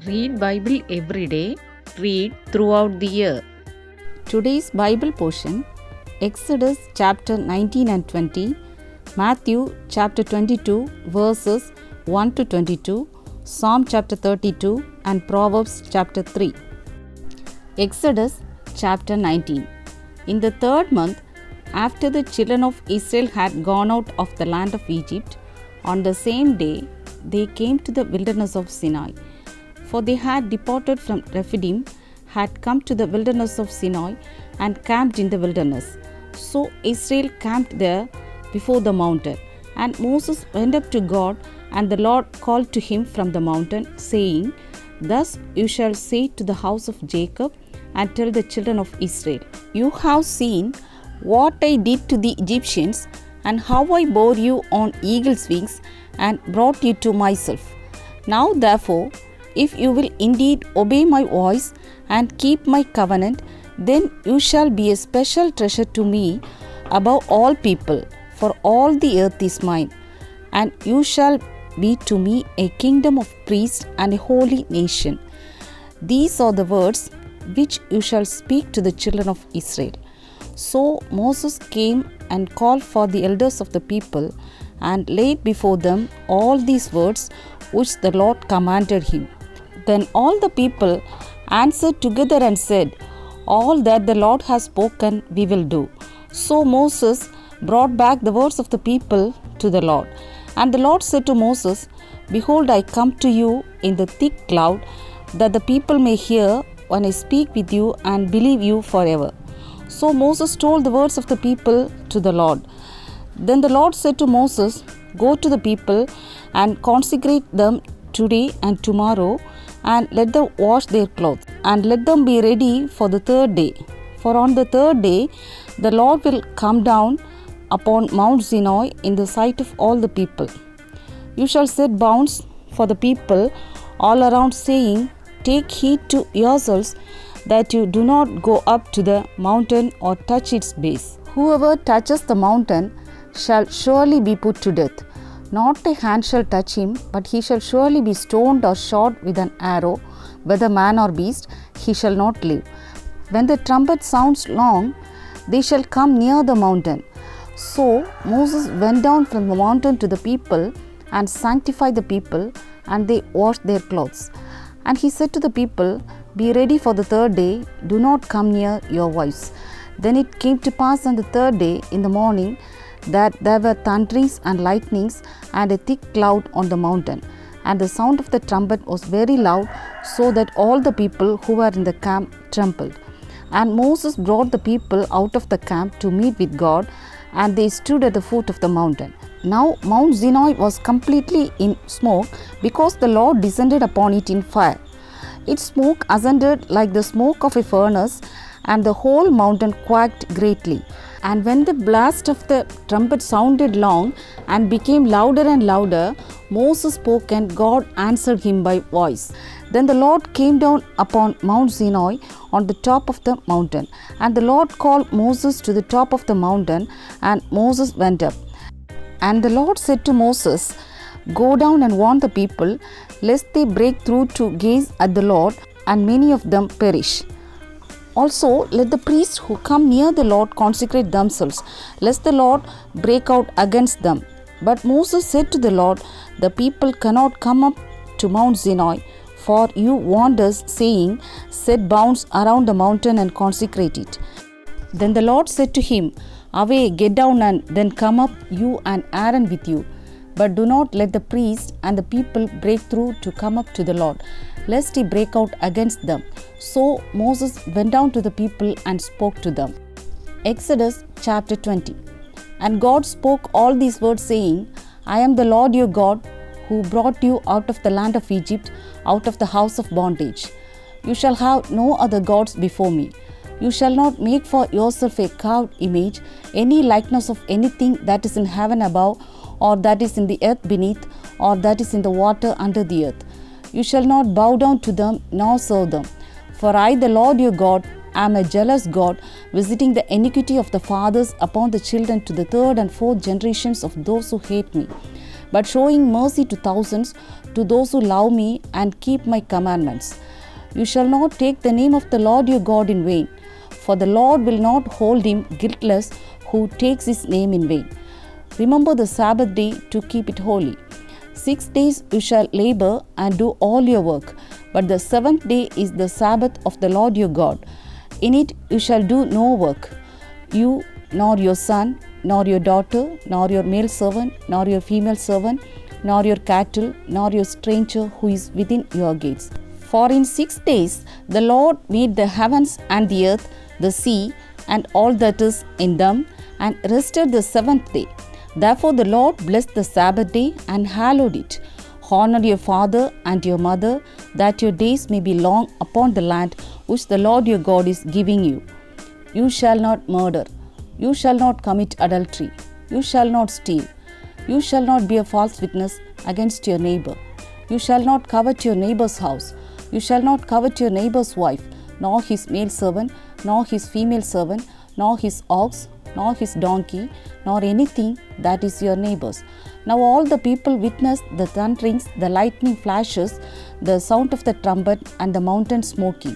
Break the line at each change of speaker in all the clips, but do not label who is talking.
Read Bible every day. Read throughout the year.
Today's Bible portion: Exodus chapter 19 and 20, Matthew chapter 22 verses 1 to 22, Psalm chapter 32 and Proverbs chapter 3. Exodus chapter 19. In the third month, after the children of Israel had gone out of the land of Egypt, on the same day they came to the wilderness of Sinai. For they had departed from Rephidim, had come to the wilderness of Sinai, and camped in the wilderness. So Israel camped there before the mountain. And Moses went up to God, and the Lord called to him from the mountain, saying, Thus you shall say to the house of Jacob, and tell the children of Israel, You have seen what I did to the Egyptians, and how I bore you on eagle's wings, and brought you to myself. Now therefore, if you will indeed obey my voice and keep my covenant, then you shall be a special treasure to me above all people, for all the earth is mine. And you shall be to me a kingdom of priests and a holy nation. These are the words which you shall speak to the children of Israel. So Moses came and called for the elders of the people, and laid before them all these words which the Lord commanded him. Then all the people answered together and said, All that the Lord has spoken we will do. So Moses brought back the words of the people to the Lord. And the Lord said to Moses, Behold, I come to you in the thick cloud, that the people may hear when I speak with you and believe you forever. So Moses told the words of the people to the Lord. Then the Lord said to Moses, Go to the people and consecrate them today and tomorrow, and let them wash their clothes, and let them be ready for the third day. For on the third day the Lord will come down upon Mount Sinai in the sight of all the people. You shall set bounds for the people all around, saying, Take heed to yourselves that you do not go up to the mountain or touch its base. Whoever touches the mountain shall surely be put to death. Not a hand shall touch him, but he shall surely be stoned or shot with an arrow, whether man or beast, he shall not live. When the trumpet sounds long, they shall come near the mountain. So Moses went down from the mountain to the people, and sanctified the people, and they washed their clothes. And he said to the people, Be ready for the third day, do not come near your wives. Then it came to pass on the third day in the morning, that there were thunderings and lightnings and a thick cloud on the mountain. And the sound of the trumpet was very loud, so that all the people who were in the camp trembled. And Moses brought the people out of the camp to meet with God, and they stood at the foot of the mountain. Now Mount Sinai was completely in smoke, because the Lord descended upon it in fire. Its smoke ascended like the smoke of a furnace, and the whole mountain quaked greatly. And when the blast of the trumpet sounded long and became louder and louder, Moses spoke, and God answered him by voice. Then the Lord came down upon Mount Sinai on the top of the mountain. And the Lord called Moses to the top of the mountain, and Moses went up. And the Lord said to Moses, Go down and warn the people, lest they break through to gaze at the Lord, and many of them perish. Also, let the priests who come near the Lord consecrate themselves, lest the Lord break out against them. But Moses said to the Lord, The people cannot come up to Mount Sinai, for you warned us, saying, Set bounds around the mountain and consecrate it. Then the Lord said to him, Away, get down, and then come up, you and Aaron with you. But do not let the priests and the people break through to come up to the Lord, lest he break out against them. So Moses went down to the people and spoke to them. Exodus chapter 20. And God spoke all these words, saying, I am the Lord your God, who brought you out of the land of Egypt, out of the house of bondage. You shall have no other gods before me. You shall not make for yourself a carved image, any likeness of anything that is in heaven above, or that is in the earth beneath, or that is in the water under the earth. You shall not bow down to them, nor serve them. For I, the Lord your God, am a jealous God, visiting the iniquity of the fathers upon the children to the third and fourth generations of those who hate me, but showing mercy to thousands, to those who love me and keep my commandments. You shall not take the name of the Lord your God in vain, for the Lord will not hold him guiltless who takes his name in vain. Remember the Sabbath day to keep it holy. 6 days you shall labor and do all your work, but the seventh day is the Sabbath of the Lord your God. In it you shall do no work, you, nor your son, nor your daughter, nor your male servant, nor your female servant, nor your cattle, nor your stranger who is within your gates. For in 6 days the Lord made the heavens and the earth, the sea, and all that is in them, and rested the seventh day. Therefore the Lord blessed the Sabbath day and hallowed it. Honor your father and your mother, that your days may be long upon the land which the Lord your God is giving you. You shall not murder. You shall not commit adultery. You shall not steal. You shall not be a false witness against your neighbor. You shall not covet your neighbor's house. You shall not covet your neighbor's wife, nor his male servant, nor his female servant, nor his ox, nor his donkey, nor anything that is your neighbor's. Now all the people witnessed the thunderings, the lightning flashes, the sound of the trumpet, and the mountain smoking.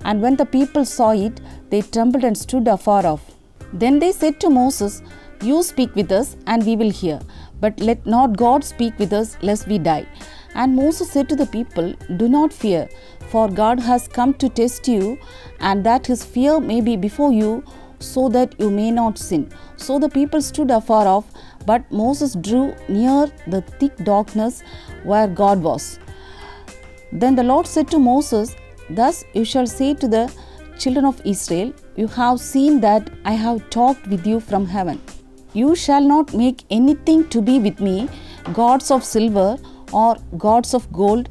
And when the people saw it, they trembled and stood afar off. Then they said to Moses, You speak with us, and we will hear. But let not God speak with us, lest we die. And Moses said to the people, Do not fear, for God has come to test you, and that his fear may be before you, so that you may not sin. So the people stood afar off, but Moses drew near the thick darkness where God was. Then the Lord said to Moses, Thus you shall say to the children of Israel, You have seen that I have talked with you from heaven. You shall not make anything to be with me, gods of silver or gods of gold,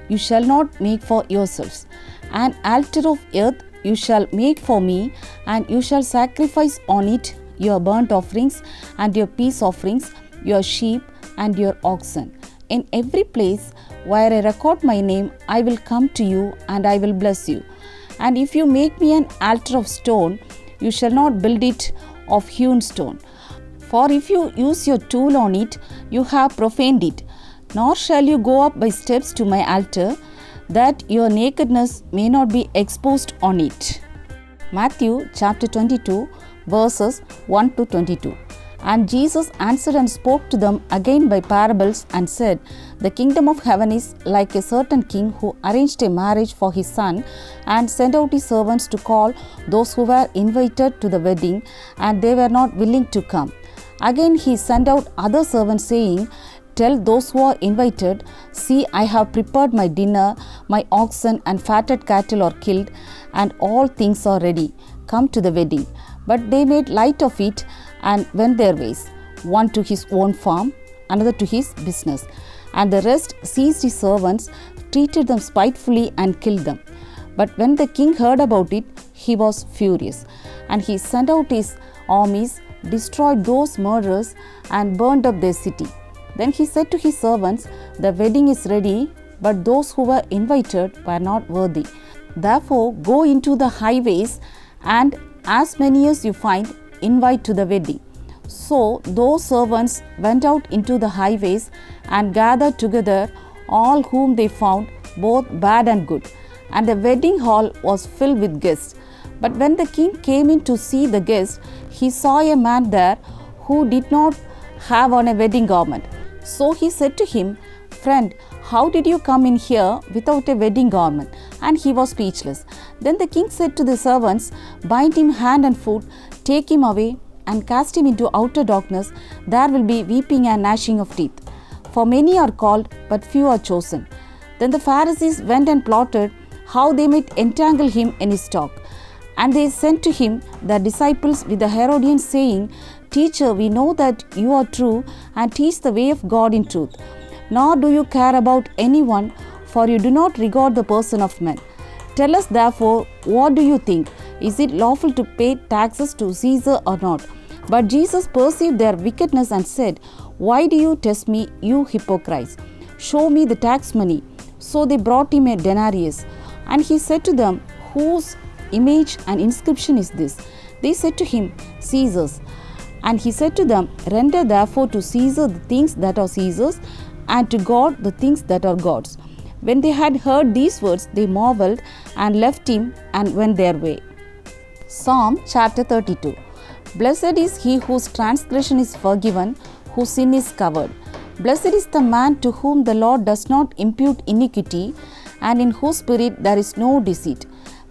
you shall not make for yourselves. An altar of earth you shall make for me, and you shall sacrifice on it your burnt offerings and your peace offerings, your sheep and your oxen. In every place where I record my name, I will come to you and I will bless you. And if you make me an altar of stone, you shall not build it of hewn stone. For if you use your tool on it, you have profaned it. Nor shall you go up by steps to my altar, that your nakedness may not be exposed on it. Matthew chapter 22, verses 1 to 22. And Jesus answered and spoke to them again by parables and said, The kingdom of heaven is like a certain king who arranged a marriage for his son and sent out his servants to call those who were invited to the wedding, and they were not willing to come. Again he sent out other servants, saying, Tell those who are invited, See, I have prepared my dinner, my oxen and fatted cattle are killed, and all things are ready. Come to the wedding. But they made light of it and went their ways, one to his own farm, another to his business. And the rest seized his servants, treated them spitefully, and killed them. But when the king heard about it, he was furious, and he sent out his armies, destroyed those murderers, and burned up their city. Then he said to his servants, The wedding is ready, but those who were invited were not worthy. Therefore go into the highways, and as many as you find, invite to the wedding. So those servants went out into the highways and gathered together all whom they found, both bad and good. And the wedding hall was filled with guests. But when the king came in to see the guests, he saw a man there who did not have on a wedding garment. So he said to him, Friend, how did you come in here without a wedding garment? And he was speechless. Then the king said to the servants, Bind him hand and foot, take him away, and cast him into outer darkness. There will be weeping and gnashing of teeth. For many are called, but few are chosen. Then the Pharisees went and plotted how they might entangle him in his talk. And they sent to him their disciples with the Herodians, saying, Teacher, we know that you are true and teach the way of God in truth. Nor do you care about anyone, for you do not regard the person of men. Tell us therefore, what do you think? Is it lawful to pay taxes to Caesar or not? But Jesus perceived their wickedness and said, Why do you test me, you hypocrites? Show me the tax money. So they brought him a denarius. And he said to them, Whose image and inscription is this? They said to him, Caesar's. And he said to them, Render therefore to Caesar the things that are Caesar's, and to God the things that are God's. When they had heard these words, they marveled and left him and went their way. Psalm chapter 32. Blessed is he whose transgression is forgiven, whose sin is covered. Blessed is the man to whom the Lord does not impute iniquity, and in whose spirit there is no deceit.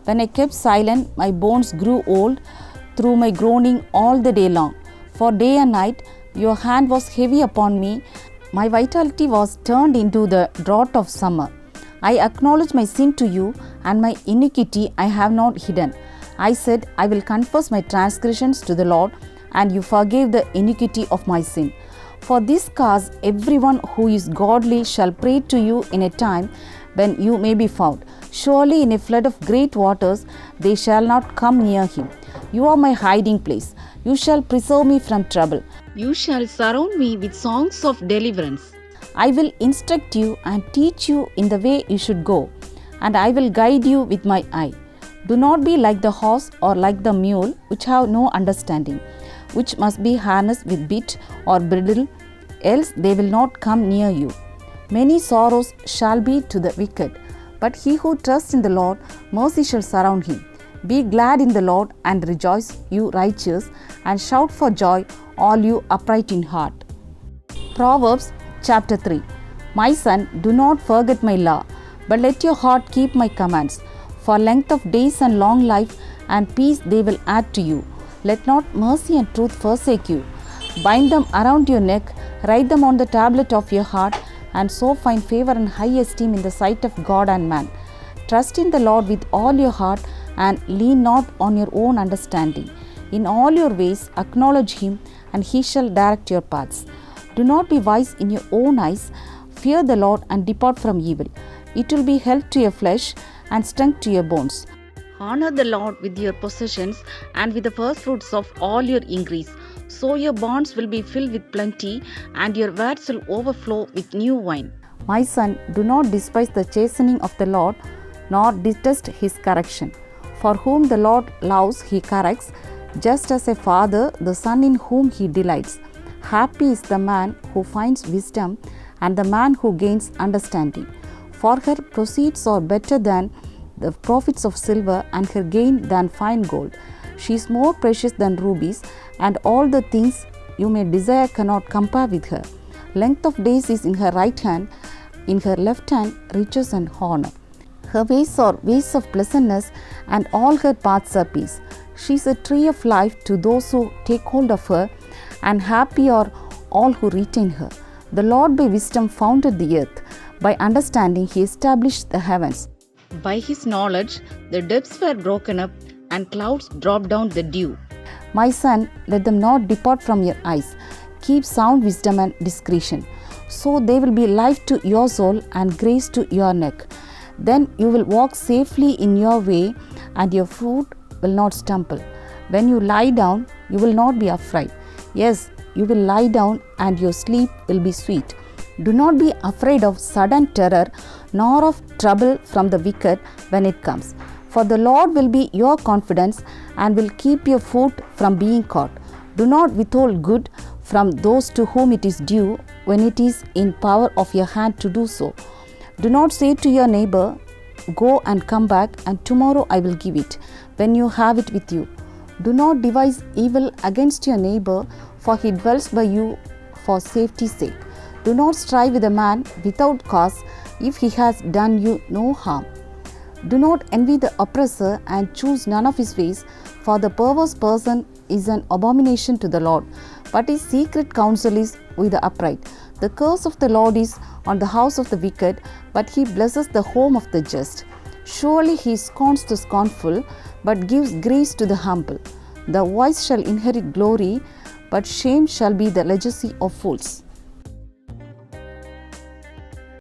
When I kept silent, my bones grew old through my groaning all the day long. For day and night your hand was heavy upon me. My vitality was turned into the drought of summer. I acknowledge my sin to you, and my iniquity I have not hidden. I said, I will confess my transgressions to the Lord, and you forgave the iniquity of my sin. For this cause everyone who is godly shall pray to you in a time when you may be found. Surely in a flood of great waters they shall not come near him. You are my hiding place. You shall preserve me from trouble.
You shall surround me with songs of deliverance.
I will instruct you and teach you in the way you should go, and I will guide you with my eye. Do not be like the horse or like the mule, which have no understanding, which must be harnessed with bit or bridle, else they will not come near you. Many sorrows shall be to the wicked, but he who trusts in the Lord, mercy shall surround him. Be glad in the Lord and rejoice, you righteous, and shout for joy, all you upright in heart. Proverbs chapter 3. My son, do not forget my law, but let your heart keep my commands. For length of days and long life and peace they will add to you. Let not mercy and truth forsake you. Bind them around your neck, write them on the tablet of your heart, and so find favor and high esteem in the sight of God and man. Trust in the Lord with all your heart, and lean not on your own understanding. In all your ways acknowledge him, and he shall direct your paths. Do not be wise in your own eyes. Fear the Lord and depart from evil. It will be health to your flesh and strength to your bones.
Honor the Lord with your possessions and with the first fruits of all your increase. So your barns will be filled with plenty, and your vats will overflow with new wine.
My son, do not despise the chastening of the Lord, nor detest his correction. For whom the Lord loves, he corrects, just as a father the son in whom he delights. Happy is the man who finds wisdom, and the man who gains understanding. For her proceeds are better than the profits of silver, and her gain than fine gold. She is more precious than rubies, and all the things you may desire cannot compare with her. Length of days is in her right hand, in her left hand riches and honor. Her ways are ways of pleasantness, and all her paths are peace. She is a tree of life to those who take hold of her, and happy are all who retain her. The Lord by wisdom founded the earth. By understanding he established the heavens.
By his knowledge the depths were broken up, and clouds dropped down the dew.
My son, let them not depart from your eyes. Keep sound wisdom and discretion. So they will be life to your soul and grace to your neck. Then you will walk safely in your way, and your foot will not stumble. When you lie down, you will not be afraid. Yes, you will lie down, and your sleep will be sweet. Do not be afraid of sudden terror, nor of trouble from the wicked when it comes. For the Lord will be your confidence, and will keep your foot from being caught. Do not withhold good from those to whom it is due, when it is in power of your hand to do so. Do not say to your neighbor, Go and come back, and tomorrow I will give it, when you have it with you. Do not devise evil against your neighbor, for he dwells by you for safety's sake. Do not strive with a man without cause, if he has done you no harm. Do not envy the oppressor, and choose none of his ways, for the perverse person is an abomination to the Lord, but his secret counsel is with the upright. The curse of the Lord is on the house of the wicked, but he blesses the home of the just. Surely he scorns the scornful, but gives grace to the humble. The wise shall inherit glory, but shame shall be the legacy of fools.